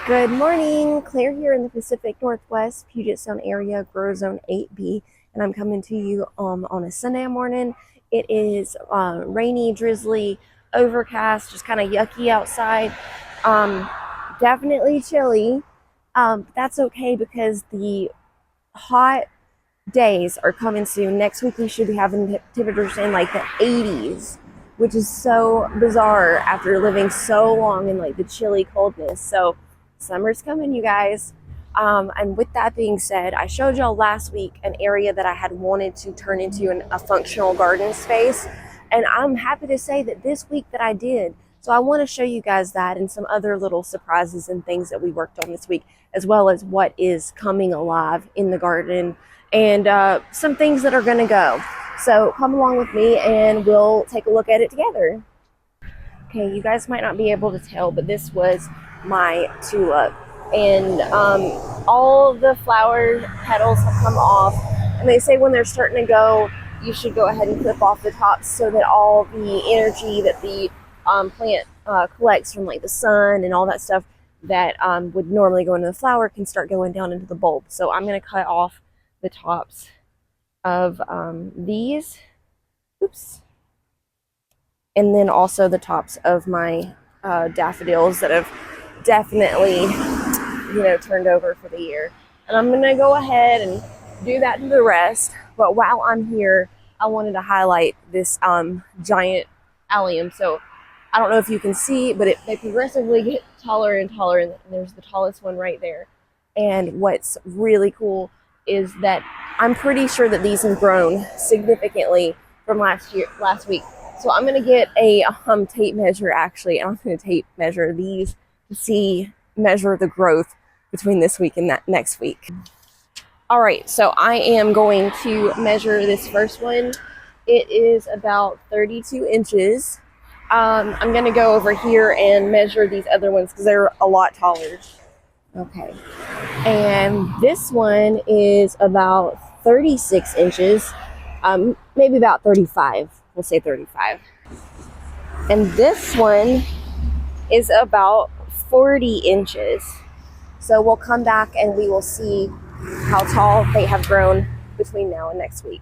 Good morning, Claire here in the Pacific Northwest, Puget Sound area, grow zone 8B, and I'm coming to you on a Sunday morning. It is rainy, drizzly, overcast, just kind of yucky outside. Um, Definitely chilly. But that's okay because the hot days are coming soon. Next week we should be having temperatures in like the 80s, which is so bizarre after living so long in like the chilly coldness. So summer's coming, you guys. And with that being said, I showed y'all last week an area that I had wanted to turn into a functional garden space. And I'm happy to say that this week that I did. So I want to show you guys that and some other little surprises and things that we worked on this week, as well as what is coming alive in the garden and some things that are going to go. So come along with me and we'll take a look at it together. Okay, you guys might not be able to tell, but this was my tulip. And all the flower petals have come off. And they say when they're starting to go, you should go ahead and clip off the tops so that all the energy that the plant collects from like the sun and all that stuff that would normally go into the flower can start going down into the bulb. So I'm going to cut off the tops of these. Oops. And then also the tops of my daffodils that have definitely, turned over for the year. And I'm gonna go ahead and do that to the rest. But while I'm here, I wanted to highlight this giant allium. So I don't know if you can see, but they progressively get taller and taller, and there's the tallest one right there. And what's really cool is that I'm pretty sure that these have grown significantly from last week. So I'm going to get a tape measure actually, and I'm going to tape measure these to measure the growth between this week and that next week. All right, so I am going to measure this first one. It is about 32 inches. I'm going to go over here and measure these other ones because they're a lot taller. Okay, and this one is about 36 inches, maybe about 35. We'll say 35. And this one is about 40 inches. So we'll come back and we will see how tall they have grown between now and next week.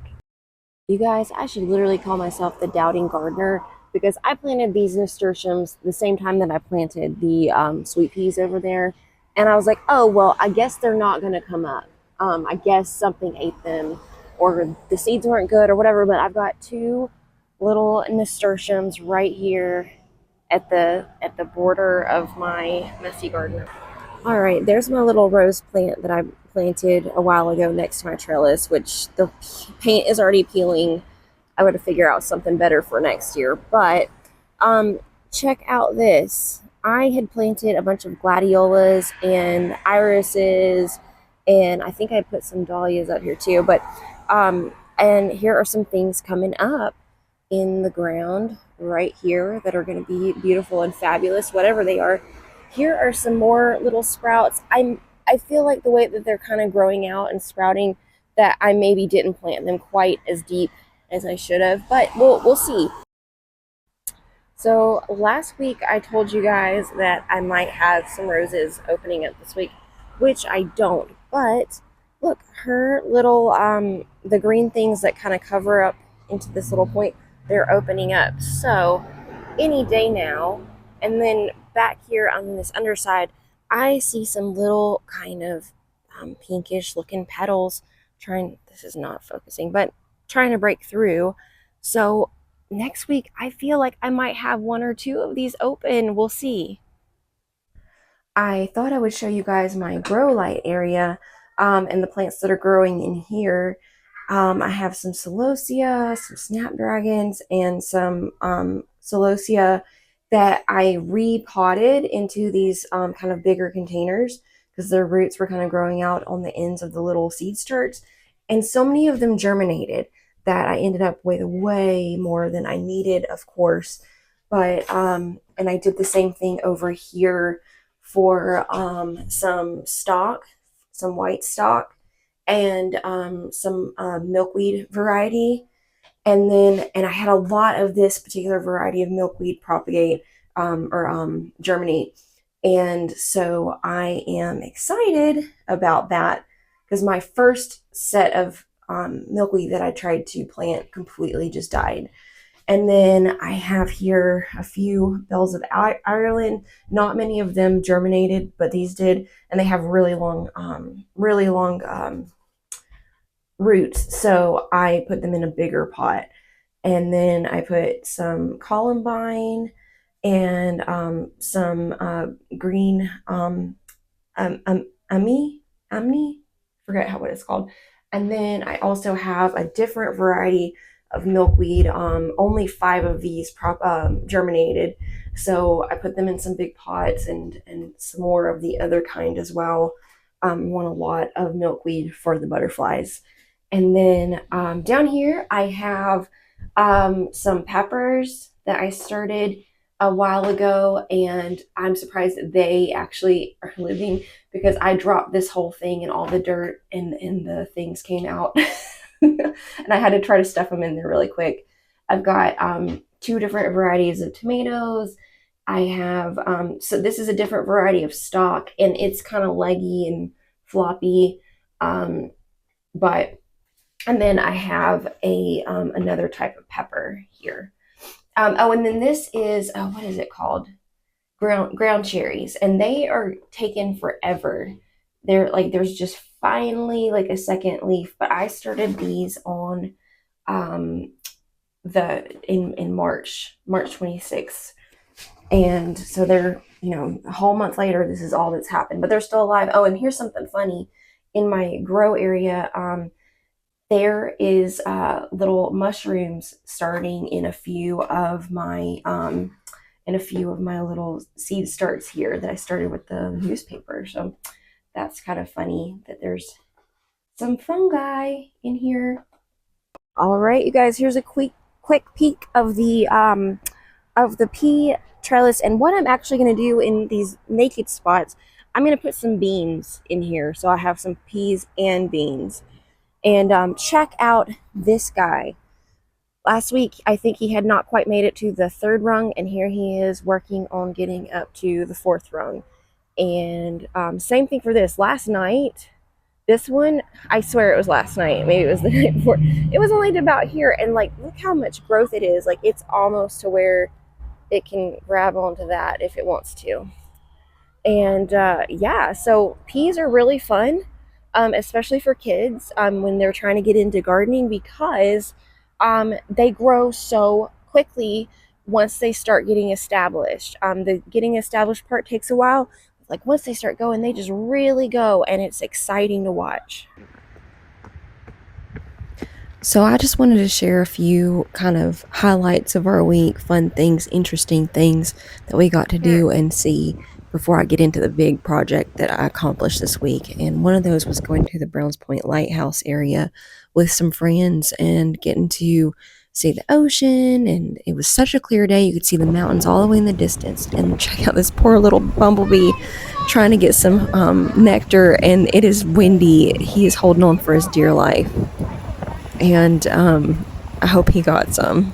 You guys, I should literally call myself the doubting gardener because I planted these nasturtiums the same time that I planted the sweet peas over there. And I was like, oh, well, I guess they're not going to come up. I guess something ate them or the seeds weren't good or whatever. But I've got two little nasturtiums right here at the border of my messy garden. All right, there's my little rose plant that I planted a while ago next to my trellis, which the paint is already peeling. I would figure out something better for next year. But check out this. I had planted a bunch of gladiolas and irises, and I think I put some dahlias up here too. But and here are some things coming up in the ground right here that are going to be beautiful and fabulous, whatever they are. Here are some more little sprouts. I feel like the way that they're kind of growing out and sprouting that I maybe didn't plant them quite as deep as I should have, but we'll see. So last week I told you guys that I might have some roses opening up this week, which I don't. But look, her little the green things that kind of cover up into this little point, they're opening up. So any day now. And then back here on this underside, I see some little kind of pinkish looking petals this is not focusing, but trying to break through. So next week, I feel like I might have one or two of these open. We'll see. I thought I would show you guys my grow light area and the plants that are growing in here. I have some celosia, some snapdragons, and some celosia that I repotted into these kind of bigger containers because their roots were kind of growing out on the ends of the little seed starts. And so many of them germinated that I ended up with way more than I needed, of course. But, and I did the same thing over here for some stock, some white stock, and some milkweed variety. And I had a lot of this particular variety of milkweed propagate or germinate. And so I am excited about that because my first set of milkweed that I tried to plant completely just died. And then I have here a few bells of Ireland. Not many of them germinated, but these did, and they have really long roots. So I put them in a bigger pot, and then I put some columbine and some green amni, forget how what it's called. And then I also have a different variety of milkweed. Only 5 of these germinated, so I put them in some big pots and some more of the other kind as well. Want a lot of milkweed for the butterflies. And then down here I have some peppers that I started a while ago, and I'm surprised that they actually are living because I dropped this whole thing and all the dirt and the things came out. And I had to try to stuff them in there really quick. I've got 2 different varieties of tomatoes. I have, so this is a different variety of stock, and it's kind of leggy and floppy. But, and then I have another type of pepper here. Oh, and then this is, oh, what is it called? Ground cherries, and they are taken forever. They're like, there's just finally like a second leaf, but I started these on in March 26th, and so they're, a whole month later, this is all that's happened, but they're still alive. Oh, and here's something funny. In my grow area, there is little mushrooms starting in a few of my little seed starts here that I started with the newspaper. So that's kind of funny that there's some fungi in here. All right, you guys, here's a quick peek of the pea trellis, and what I'm actually going to do in these naked spots, I'm going to put some beans in here, so I have some peas and beans. And check out this guy. Last week, I think he had not quite made it to the 3rd rung, and here he is working on getting up to the 4th rung. And same thing for this. Last night, this one, I swear it was last night. Maybe it was the night before. It was only about here, and like, look how much growth it is. Like, it's almost to where it can grab onto that if it wants to. And yeah, so peas are really fun, especially for kids when they're trying to get into gardening, because they grow so quickly once they start getting established. The getting established part takes a while. Like, once they start going, they just really go, and it's exciting to watch. So I just wanted to share a few kind of highlights of our week, fun things, interesting things that we got to do and see before I get into the big project that I accomplished this week. And one of those was going to the Browns Point Lighthouse area with some friends and getting to see the ocean. And it was such a clear day. You could see the mountains all the way in the distance. And check out this poor little bumblebee trying to get some nectar. And it is windy. He is holding on for his dear life. And I hope he got some.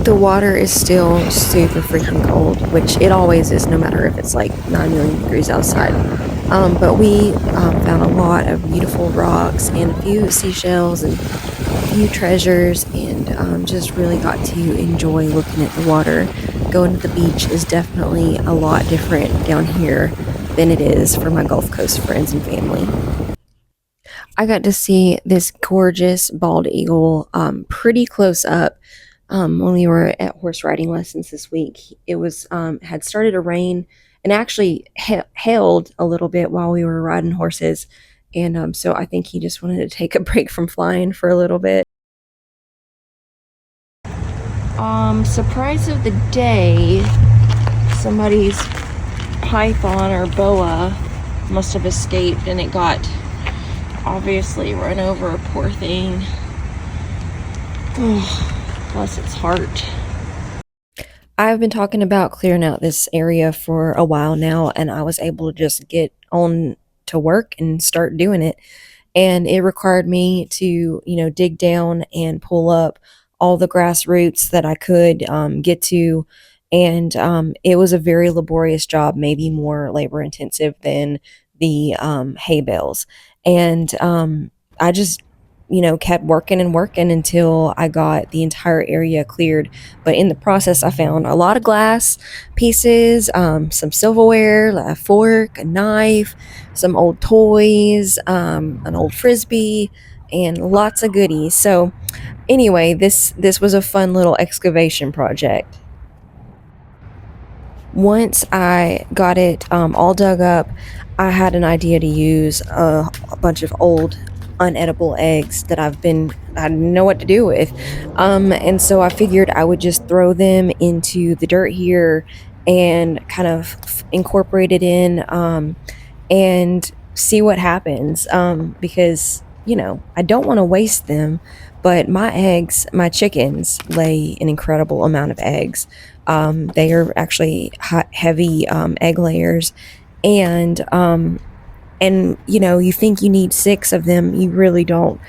The water is still super freaking cold, which it always is, no matter if it's like 9 million degrees outside. But we found a lot of beautiful rocks and a few seashells and a few treasures, and just really got to enjoy looking at the water. Going to the beach is definitely a lot different down here than it is for my Gulf Coast friends and family. I got to see this gorgeous bald eagle pretty close up when we were at horse riding lessons this week. It was had started to rain and actually hailed a little bit while we were riding horses, and so I think he just wanted to take a break from flying for a little bit. Surprise of the day, somebody's python or boa must have escaped, and it got obviously run over, poor thing. Oh, bless its heart. I've been talking about clearing out this area for a while now, and I was able to just get on to work and start doing it. And it required me to, dig down and pull up all the grass roots that I could get to, and it was a very laborious job, maybe more labor intensive than the hay bales. And I just, kept working and working until I got the entire area cleared. But in the process, I found a lot of glass pieces, some silverware, a fork, a knife, some old toys, an old frisbee, and lots of goodies. So anyway, this was a fun little excavation project. Once I got it all dug up, I had an idea to use a bunch of old unedible eggs that I didn't know what to do with. And so I figured I would just throw them into the dirt here and kind of incorporate it in. And see what happens. Because, I don't want to waste them, but my chickens lay an incredible amount of eggs. They are actually heavy egg layers. And, you think you need six of them. You really don't.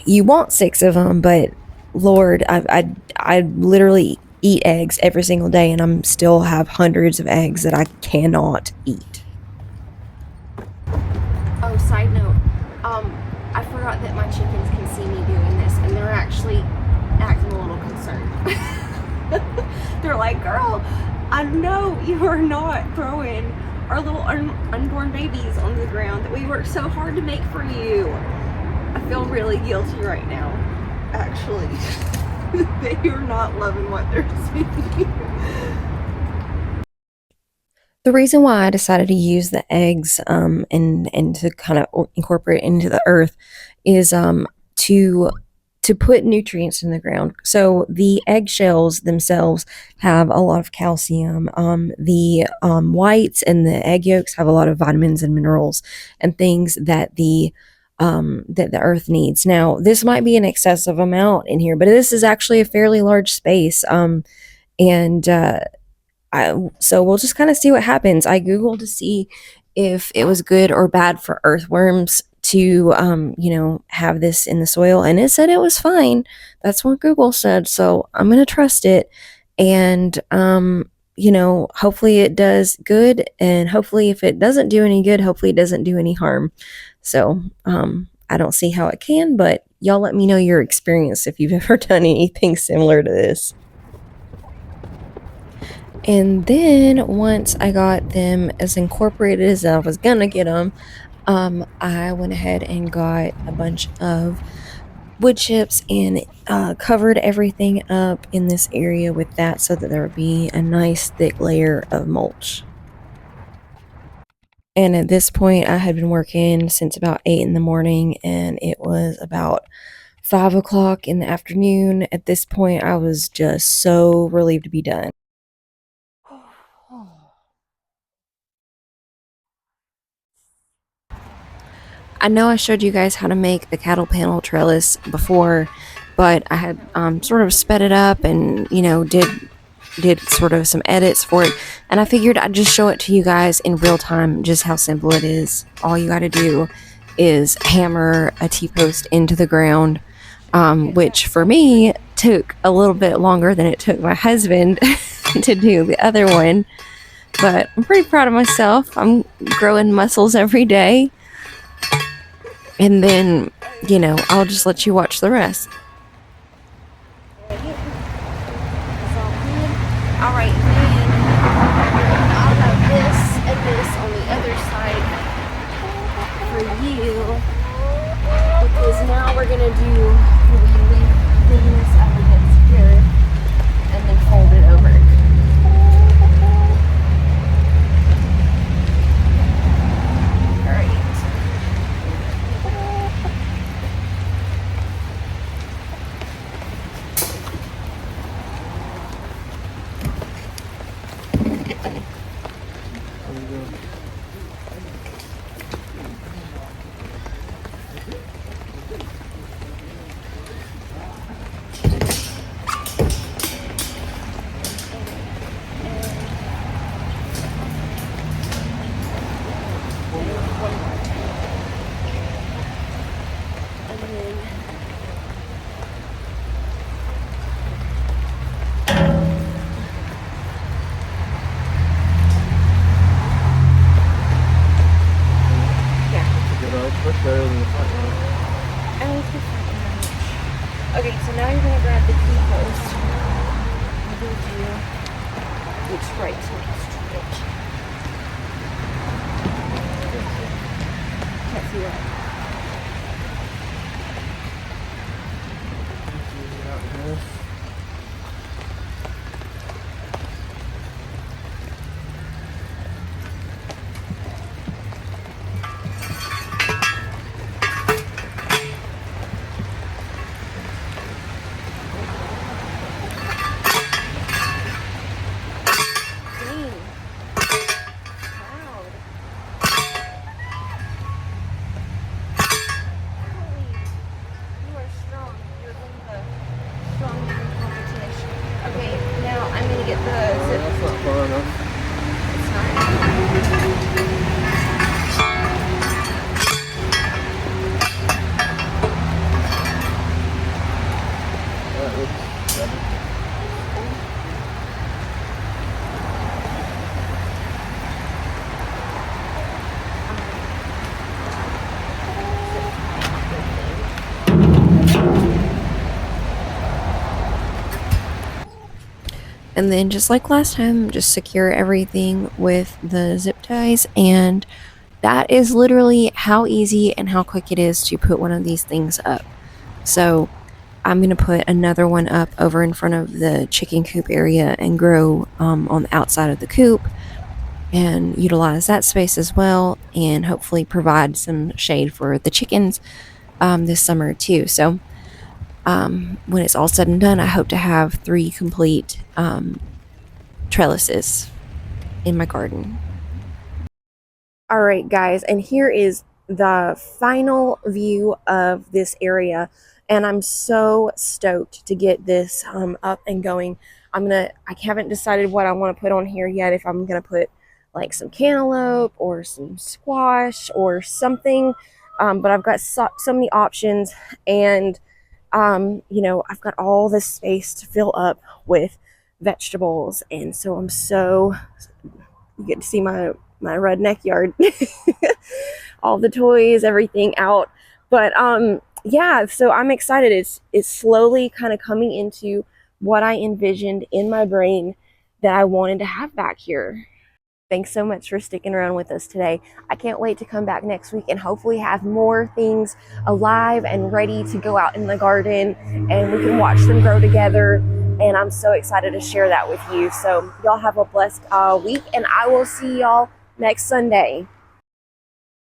You want six of them, but Lord, I literally eat eggs every single day, and I'm still have hundreds of eggs that I cannot eat. Oh, side note, I forgot that my chickens can see me doing this, and they're actually acting a little concerned. They're like, girl, I know you are not throwing our little unborn babies on the ground that we worked so hard to make for you. I feel really guilty right now, actually. They are not loving what they're seeing. The reason why I decided to use the eggs and to kind of incorporate it into the earth is to put nutrients in the ground. So the eggshells themselves have a lot of calcium. The whites and the egg yolks have a lot of vitamins and minerals and things that the earth needs. Now, this might be an excessive amount in here, but this is actually a fairly large space. And so we'll just kind of see what happens. I googled to see if it was good or bad for earthworms to have this in the soil, and it said it was fine. That's what Google said, so I'm gonna trust it. And hopefully it does good, and hopefully if it doesn't do any good, hopefully it doesn't do any harm. So I don't see how it can, but y'all let me know your experience if you've ever done anything similar to this. And then once I got them as incorporated as I was gonna get them, I went ahead and got a bunch of wood chips and covered everything up in this area with that so that there would be a nice thick layer of mulch. And at this point, I had been working since about 8 in the morning, and it was about 5 o'clock in the afternoon. At this point, I was just so relieved to be done. I know I showed you guys how to make the cattle panel trellis before, but I had sort of sped it up and did sort of some edits for it, and I figured I'd just show it to you guys in real time just how simple it is. All you got to do is hammer a T-post into the ground, which for me took a little bit longer than it took my husband to do the other one, but I'm pretty proud of myself. I'm growing muscles every day. And then, I'll just let you watch the rest. Alright, then I'll have this and this on the other side for you. Because now we're going to leave this up against here and then fold it over. Can't see that. That's not far enough. That looks better. And then just like last time, just secure everything with the zip ties. And that is literally how easy and how quick it is to put one of these things up. So I'm going to put another one up over in front of the chicken coop area and grow on the outside of the coop and utilize that space as well, and hopefully provide some shade for the chickens this summer too. So when it's all said and done, I hope to have 3 complete trellises in my garden. All right, guys, and here is the final view of this area, and I'm so stoked to get this up and going. I haven't decided what I want to put on here yet, if I'm gonna put like some cantaloupe or some squash or something, but I've got so many options, and you know, I've got all this space to fill up with vegetables, and so I'm so, you get to see my redneck yard. All the toys, everything out. But yeah, so I'm excited. It's slowly kind of coming into what I envisioned in my brain that I wanted to have back here. Thanks so much for sticking around with us today. I can't wait to come back next week and hopefully have more things alive and ready to go out in the garden, and we can watch them grow together. And I'm so excited to share that with you. So y'all have a blessed week, and I will see y'all next Sunday.